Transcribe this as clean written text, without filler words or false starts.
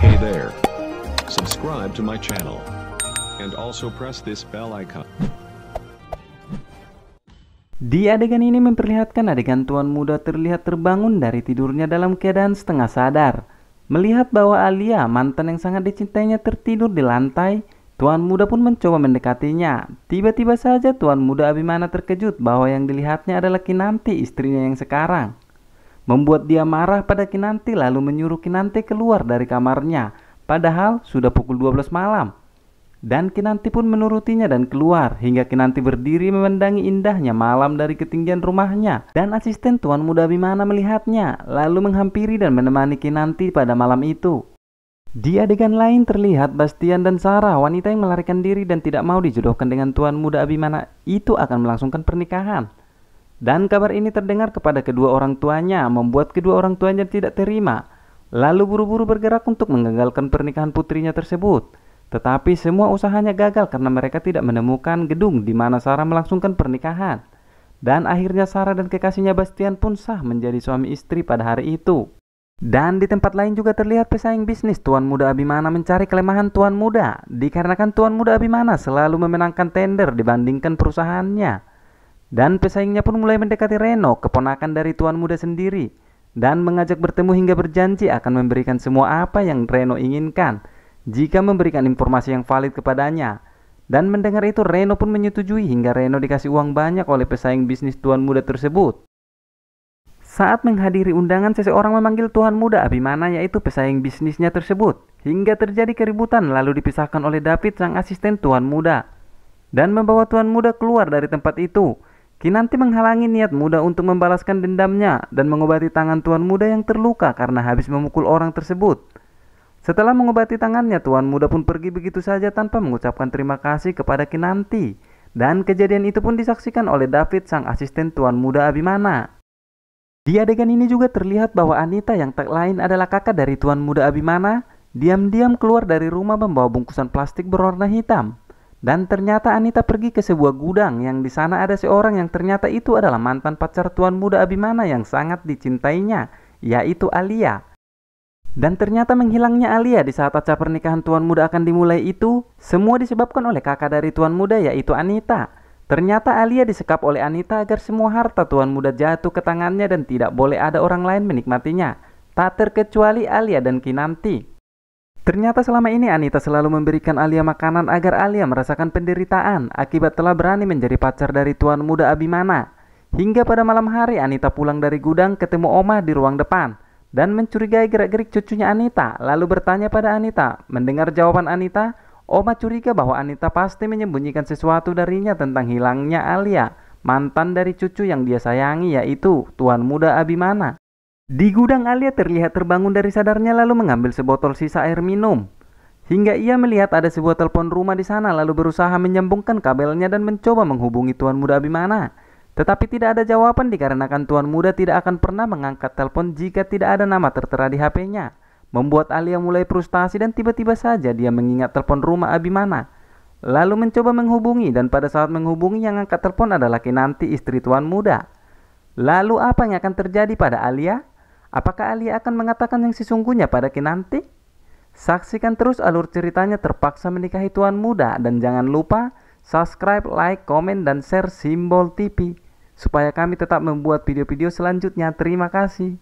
Hey there. Subscribe to my channel. And also press this bell icon. Di adegan ini memperlihatkan adegan tuan muda terlihat terbangun dari tidurnya dalam keadaan setengah sadar. Melihat bahwa Alia, mantan yang sangat dicintainya, tertidur di lantai, tuan muda pun mencoba mendekatinya. Tiba-tiba saja tuan muda Abimana terkejut bahwa yang dilihatnya adalah Kinanti, istrinya yang sekarang. Membuat dia marah pada Kinanti lalu menyuruh Kinanti keluar dari kamarnya, padahal sudah pukul 12 malam. Dan Kinanti pun menurutinya dan keluar, hingga Kinanti berdiri memandangi indahnya malam dari ketinggian rumahnya. Dan asisten tuan muda Abimana melihatnya, lalu menghampiri dan menemani Kinanti pada malam itu. Di adegan lain terlihat Bastian dan Sarah, wanita yang melarikan diri dan tidak mau dijodohkan dengan tuan muda Abimana itu, akan melangsungkan pernikahan. Dan kabar ini terdengar kepada kedua orang tuanya, membuat kedua orang tuanya tidak terima. Lalu buru-buru bergerak untuk menggagalkan pernikahan putrinya tersebut. Tetapi semua usahanya gagal karena mereka tidak menemukan gedung di mana Sarah melangsungkan pernikahan. Dan akhirnya Sarah dan kekasihnya Bastian pun sah menjadi suami istri pada hari itu. Dan di tempat lain juga terlihat pesaing bisnis tuan muda Abimana mencari kelemahan tuan muda, dikarenakan tuan muda Abimana selalu memenangkan tender dibandingkan perusahaannya. Dan pesaingnya pun mulai mendekati Reno, keponakan dari tuan muda sendiri, dan mengajak bertemu hingga berjanji akan memberikan semua apa yang Reno inginkan jika memberikan informasi yang valid kepadanya. Dan mendengar itu Reno pun menyetujui hingga Reno dikasih uang banyak oleh pesaing bisnis tuan muda tersebut. Saat menghadiri undangan, seseorang memanggil tuan muda Abimana, yaitu pesaing bisnisnya tersebut, hingga terjadi keributan lalu dipisahkan oleh David, sang asisten tuan muda, dan membawa tuan muda keluar dari tempat itu. Kinanti menghalangi niat muda untuk membalaskan dendamnya dan mengobati tangan tuan muda yang terluka karena habis memukul orang tersebut. Setelah mengobati tangannya, tuan muda pun pergi begitu saja tanpa mengucapkan terima kasih kepada Kinanti. Dan kejadian itu pun disaksikan oleh David, sang asisten tuan muda Abimana. Di adegan ini juga terlihat bahwa Anita, yang tak lain adalah kakak dari tuan muda Abimana, diam-diam keluar dari rumah membawa bungkusan plastik berwarna hitam. Dan ternyata Anita pergi ke sebuah gudang yang di sana ada seorang yang ternyata itu adalah mantan pacar tuan muda Abimana yang sangat dicintainya, yaitu Alia. Dan ternyata menghilangnya Alia di saat acara pernikahan tuan muda akan dimulai itu, semua disebabkan oleh kakak dari tuan muda, yaitu Anita. Ternyata Alia disekap oleh Anita agar semua harta tuan muda jatuh ke tangannya dan tidak boleh ada orang lain menikmatinya, tak terkecuali Alia dan Kinanti. Ternyata selama ini Anita selalu memberikan Alia makanan agar Alia merasakan penderitaan akibat telah berani menjadi pacar dari tuan muda Abimana. Hingga pada malam hari Anita pulang dari gudang ketemu Oma di ruang depan dan mencurigai gerak-gerik cucunya Anita, lalu bertanya pada Anita. Mendengar jawaban Anita, Oma curiga bahwa Anita pasti menyembunyikan sesuatu darinya tentang hilangnya Alia, mantan dari cucu yang dia sayangi, yaitu tuan muda Abimana. Di gudang Alia terlihat terbangun dari sadarnya lalu mengambil sebotol sisa air minum. Hingga ia melihat ada sebuah telepon rumah di sana lalu berusaha menyambungkan kabelnya dan mencoba menghubungi tuan muda Abimana. Tetapi tidak ada jawaban dikarenakan tuan muda tidak akan pernah mengangkat telepon jika tidak ada nama tertera di HP-nya. Membuat Alia mulai frustasi dan tiba-tiba saja dia mengingat telepon rumah Abimana. Lalu mencoba menghubungi dan pada saat menghubungi yang angkat telepon adalah Kinanti, istri tuan muda. Lalu apa yang akan terjadi pada Alia? Apakah Alia akan mengatakan yang sesungguhnya pada Kinanti? Saksikan terus alur ceritanya Terpaksa Menikahi Tuan Muda. Dan jangan lupa subscribe, like, komen, dan share Simbol TV supaya kami tetap membuat video-video selanjutnya. Terima kasih.